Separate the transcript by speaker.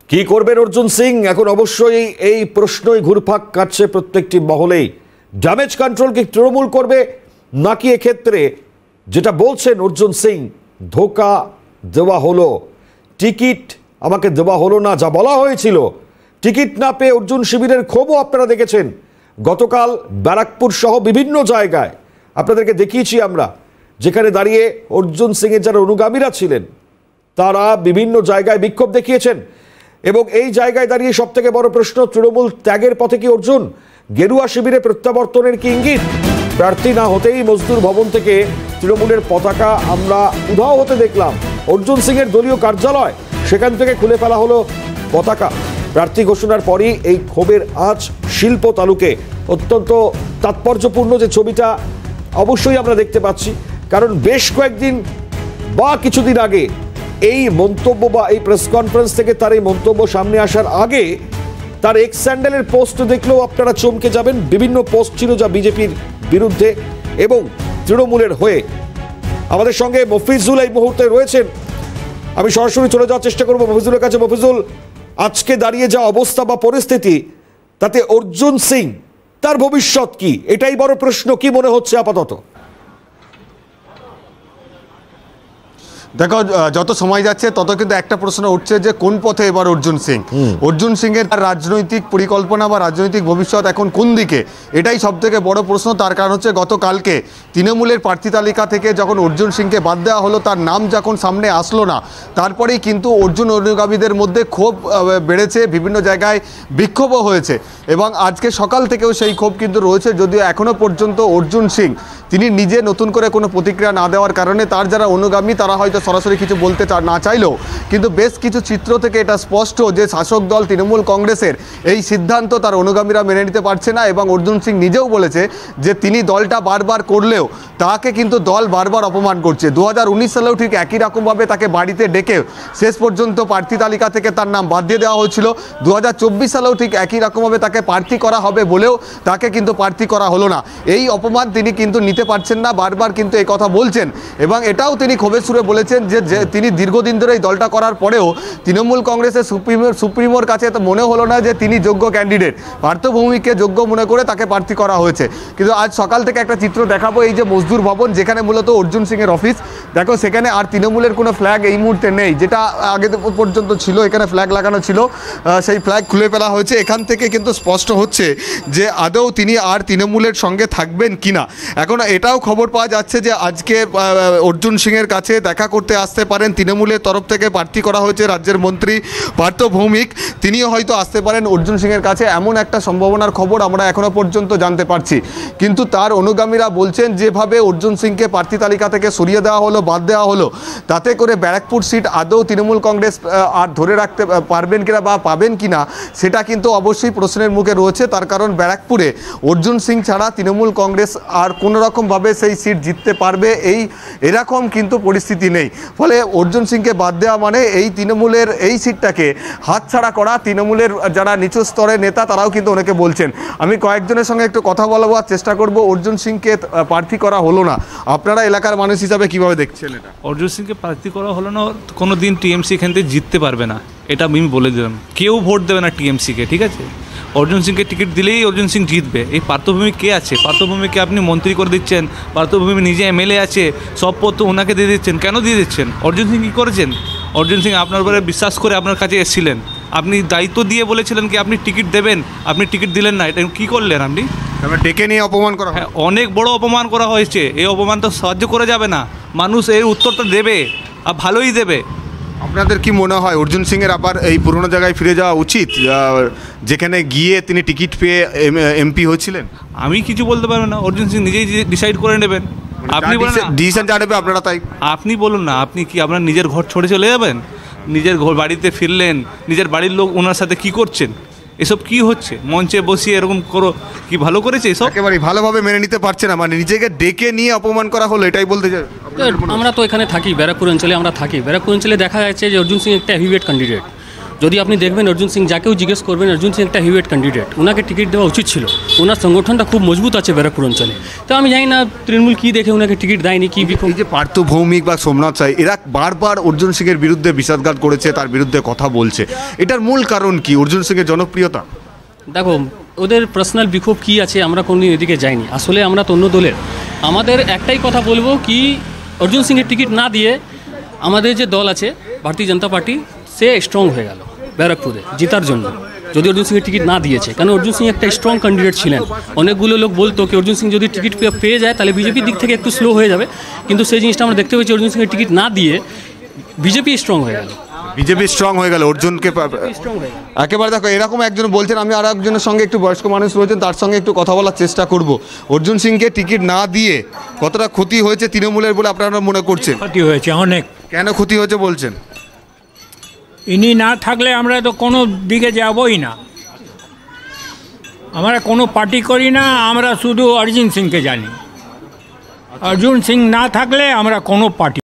Speaker 1: কি করবেন অর্জুন সিং? এখন অবশ্যই এই প্রশ্নই ঘুরপাক কাটছে প্রত্যেকটি মহলেই। ড্যামেজ কন্ট্রোল কি তৃণমূল করবে, নাকি এক্ষেত্রে যেটা বলছেন অর্জুন সিং, ধোকা দেওয়া হলো, টিকিট আমাকে দেওয়া হলো না, যা বলা হয়েছিল, টিকিট না পেয়ে অর্জুন শিবিরের ক্ষোভও আপনারা দেখেছেন গতকাল ব্যারাকপুর সহ বিভিন্ন জায়গায়। আপনাদেরকে দেখিয়েছি আমরা, যেখানে দাঁড়িয়ে অর্জুন সিংয়ের যারা অনুগামীরা ছিলেন তারা বিভিন্ন জায়গায় বিক্ষোভ দেখিয়েছেন। এবং এই জায়গায় দাঁড়িয়ে সব থেকে বড় প্রশ্ন, তৃণমূল ত্যাগের পথে কি অর্জুন? গেরুয়া শিবিরে প্রত্যাবর্তনের কি ইঙ্গিত? প্রার্থী না হতেই মজদুর ভবন থেকে তৃণমূলের পতাকা আমরা উধাও হতে দেখলাম। অর্জুন সিংয়ের দলীয় কার্যালয়, সেখান থেকে খুলে ফেলা হলো পতাকা। প্রার্থী ঘোষণার পরই এই ক্ষোভের আঁচ শিল্প তালুকে। অত্যন্ত তাৎপর্যপূর্ণ যে ছবিটা অবশ্যই আমরা দেখতে পাচ্ছি, কারণ বেশ কয়েকদিন বা কিছুদিন আগে এই মন্তব্য বা এই প্রেস কনফারেন্স থেকে তার এই মন্তব্য সামনে আসার আগে তার এক্স স্যান্ডেলের পোস্ট দেখলেও আপনারা চমকে যাবেন। বিভিন্ন পোস্ট ছিল যা বিজেপির বিরুদ্ধে এবং তৃণমূলের হয়ে। আমাদের সঙ্গে মফিজুল এই মুহূর্তে রয়েছেন, আমি সরাসরি চলে যাওয়ার চেষ্টা করবো মফিজুলের কাছে। মফিজুল, আজকে দাঁড়িয়ে যা অবস্থা বা পরিস্থিতি, তাতে অর্জুন সিং তার ভবিষ্যৎ কি, এটাই বড় প্রশ্ন। কি মনে হচ্ছে আপাতত?
Speaker 2: দেখো, যত সময় যাচ্ছে তত কিন্তু একটা প্রশ্ন উঠছে যে কোন পথে এবার অর্জুন সিং। অর্জুন সিং এর রাজনৈতিক পরিকল্পনা বা রাজনৈতিক ভবিষ্যৎ এখন কোন দিকে, এটাই সব থেকে বড় প্রশ্ন। তার কারণ হচ্ছে গতকালকে তৃণমূলের প্রার্থী তালিকা থেকে যখন অর্জুন সিংকে বাদ দেওয়া হলো, তার নাম যখন সামনে আসলো না, তারপরেই কিন্তু অর্জুন অনুগামীদের মধ্যে ক্ষোভ বেড়েছে, বিভিন্ন জায়গায় বিক্ষোভও হয়েছে এবং আজকে সকাল থেকেও সেই ক্ষোভ কিন্তু রয়েছে। যদিও এখনও পর্যন্ত অর্জুন সিং তিনি নিজে নতুন করে কোনো প্রতিক্রিয়া না দেওয়ার কারণে তার যারা অনুগামী তারা হয়তো সরাসরি কিছু বলতে না চাইলেও কিন্তু বেশ কিছু চিত্র থেকে এটা স্পষ্ট যে শাসক দল তৃণমূল কংগ্রেসের এই সিদ্ধান্ত তার অনুগামীরা মেনে নিতে পারছে না। এবং অর্জুন সিং নিজেও বলেছে যে তিনি দলটা বারবার করলেও তাকে কিন্তু দল বারবার অপমান করছে। 2019 সালেও ঠিক একই রকমভাবে তাকে বাড়িতে ডেকে শেষ পর্যন্ত প্রার্থী তালিকা থেকে তার নাম বাদ দিয়ে দেওয়া হয়েছিল। 2024 সালেও ঠিক একই রকমভাবে তাকে প্রার্থী করা হবে বলেও তাকে কিন্তু প্রার্থী করা হলো না। এই অপমান তিনি কিন্তু নিতে পারছেন না, বারবার কিন্তু এই কথা বলছেন এবং এটাও তিনি ক্ষোভের সুরে বলেছেন যে তিনি দীর্ঘদিন ধরে এই দলটা করার পরেও তৃণমূল কংগ্রেসের সুপ্রিমোর কাছে তো মনে হলো না যে তিনি যোগ্য ক্যান্ডিডেট, পার্থভূমিকে যোগ্য মনে করে তাকে প্রার্থী করা হয়েছে। কিন্তু আজ সকাল থেকে একটা চিত্র দেখাবো, এই যে মজদুর ভবন যেখানে মূলত অর্জুন সিংয়ের অফিস, দেখো সেখানে আর তৃণমূলের কোনো ফ্ল্যাগ এই মুহূর্তে নেই, যেটা আগে পর্যন্ত ছিল। এখানে ফ্ল্যাগ লাগানো ছিল, সেই ফ্ল্যাগ খুলে ফেলা হয়েছে। এখান থেকে কিন্তু স্পষ্ট হচ্ছে যে আদৌ তিনি আর তৃণমূলের সঙ্গে থাকবেন কিনা। এখন এটাও খবর পাওয়া যাচ্ছে যে আজকে অর্জুন সিংয়ের কাছে দেখা করতে আসতে পারেন তৃণমূলের তরফ থেকে প্রার্থী করা হয়েছে রাজ্যের মন্ত্রী পার্থ ভৌমিক, তিনিও হয়তো আসতে পারেন অর্জুন সিংয়ের কাছে, এমন একটা সম্ভাবনার খবর আমরা এখনো পর্যন্ত জানতে পারছি। কিন্তু তার অনুগামীরা বলছেন যেভাবে অর্জুন সিংকে প্রার্থী তালিকা থেকে সরিয়ে দেওয়া হলো, বাদ দেওয়া হলো, তাতে করে ব্যারাকপুর সিট আদৌ তৃণমূল কংগ্রেস আর ধরে রাখতে পারবেন কিনা বা পাবেন কিনা, সেটা কিন্তু অবশ্যই প্রশ্নের মুখে রয়েছে। তার কারণ ব্যারাকপুরে অর্জুন সিং ছাড়া তৃণমূল কংগ্রেস আর কোনো রকমভাবে সেই সিট জিততে পারবে এরকম কিন্তু পরিস্থিতি নেই। ফলে অর্জুন সিংকে বাদ দেওয়া মানে এই তৃণমূলের এই সিটটাকে হাতছাড়া করা। তৃণমূলের যারা নিচু স্তরের নেতা তারাও কিন্তু অনেকে বলছেন। আমি কয়েকজনের সঙ্গে একটু কথা বলবার চেষ্টা করব। অর্জুন সিংকে প্রার্থী করা হলো না, আপনারা এলাকার মানুষ হিসাবে কিভাবে দেখছেন এটা?
Speaker 3: অর্জুন সিংকে প্রার্থী করা হলো না, কোনো দিন টিএমসি এখান থেকে জিততে পারবে না, এটা আমি বলে দিলাম। কেউ ভোট দেবে না টিএমসিকে, ঠিক আছে? অর্জুন সিংকে টিকিট দিলেই অর্জুন সিং জিতবে। এই পার্থভূমি কে আছে? পার্থভূমিকে আপনি মন্ত্রী করে দিচ্ছেন, পার্থভূমি নিজে এমএলএ আছে, সব পদ তো ওনাকে দিয়ে দিচ্ছেন। কেন দিয়ে দিচ্ছেন? অর্জুন সিং কী করেছেন? অর্জুন সিং আপনার উপরে বিশ্বাস করে আপনার কাছে এসেছিলেন, আপনি দায়িত্ব দিয়ে বলেছিলেন কি আপনি টিকিট দেবেন, আপনি টিকিট দিলেন না। এটা কী করলেন আপনি?
Speaker 2: ডেকে নিয়ে অপমান করা,
Speaker 3: হ্যাঁ, অনেক বড় অপমান করা হয়েছে। এই অপমান তো সহ্য করে যাবে না, মানুষ এর উত্তরটা দেবে আর ভালোই দেবে।
Speaker 2: আপনাদের কি মনে হয় অর্জুন সিংয়ের আবার এই পুরনো জায়গায় ফিরে যাওয়া উচিত, যেখানে গিয়ে তিনি টিকিট পেয়ে এমপি হয়েছিলেন?
Speaker 3: আমি কিছু বলতে পারবো না, অর্জুন সিং নিজেই ডিসাইড করে নেবেন। আপনি বলেন
Speaker 2: ডিসিশন যা নেবে আপনারা তাই।
Speaker 3: আপনি বলুন না, আপনি কি আপনার নিজের ঘর ছেড়ে চলে যাবেন? নিজের ঘর বাড়িতে ফিরলেন, নিজের বাড়ির লোক ওনার সাথে কি করছেন? এসব কি হচ্ছে? মঞ্চে বসিয়ে এরকম করো, কি ভালো করেছে? এসব
Speaker 2: একেবারে ভালোভাবে মেনে নিতে পারছে না, মানে নিজেকে ডেকে নিয়ে অপমান করা হলো, এটাই বলতে চাই।
Speaker 4: আমরা তো এখানে থাকি, ব্যারাকপুর অঞ্চলে আমরা থাকি। ব্যারাকপুর অঞ্চলে দেখা যাচ্ছে যে অর্জুন সিং একটা হেভিওয়েট ক্যান্ডিডেট। যদি আপনি দেখবেন অর্জুন সিং যাকেও জিজ্ঞেস করবেন, অর্জুন সিং একটা হিউয়েট ক্যান্ডিডেট, ওনাকে টিকিট দেওয়া উচিত ছিল। ওনার সংগঠনটা খুব মজবুত আছে ব্যারাকপুর অঞ্চলে। তো আমি জানি না তৃণমূল কী দেখে ওনাকে টিকিট দেয়নি, কী
Speaker 2: এই যে পার্থ ভৌমিক বা সোমনাথ সাই এরা বারবার অর্জুন সিংয়ের বিরুদ্ধে বিষাদঘাত করেছে, তার বিরুদ্ধে কথা বলছে, এটার মূল কারণ কি? অর্জুন সিংয়ের জনপ্রিয়তা?
Speaker 4: দেখো, ওদের পার্সোনাল বিক্ষোভ কী আছে আমরা কোনোদিন এদিকে যাইনি। আসলে আমরা তো অন্য দলের, আমাদের একটাই কথা বলবো কি, অর্জুন সিংয়ের টিকিট না দিয়ে আমাদের যে দল আছে ভারতীয় জনতা পার্টি, সে স্ট্রং হয়ে গেল ব্যারাকপুরে জেতার জন্য। যদি অর্জুন সিংয়ের টিকিট না দিয়েছে, কারণ অর্জুন সিং একটা স্ট্রং ক্যান্ডিডেট ছিলেন। অনেকগুলো লোক বলতো কি অর্জুন সিং যদি টিকিট পেয়ে যায় তাহলে বিজেপির দিক থেকে একটু স্লো হয়ে যাবে, কিন্তু সেই জিনিসটা আমরা দেখতে পেয়েছি অর্জুন সিংয়ের টিকিট না দিয়ে বিজেপি স্ট্রং হয়ে গেল।
Speaker 2: বিজেপি স্ট্রং হয়ে গেল, অর্জুনকে একেবারে। দেখো, এরকম একজন বলছেন, আমি আর একজনের সঙ্গে একটু বয়স্ক মানুষ রয়েছেন, তার সঙ্গে একটু কথা বলার চেষ্টা করব। অর্জুন সিংকে টিকিট না দিয়ে কতটা ক্ষতি হয়েছে তৃণমূলের বলে আপনারা মনে করছেন?
Speaker 5: ক্ষতি হয়েছে অনেক।
Speaker 2: কেন ক্ষতি হয়েছে বলছেন?
Speaker 5: ইনি না থাকলে আমরা তো কোনো দিকে যাবই না, আমরা কোনো পার্টি করি না, আমরা শুধু অরিজিৎ সিংকে জানি। অর্জুন সিং না থাকলে আমরা কোনো পার্টি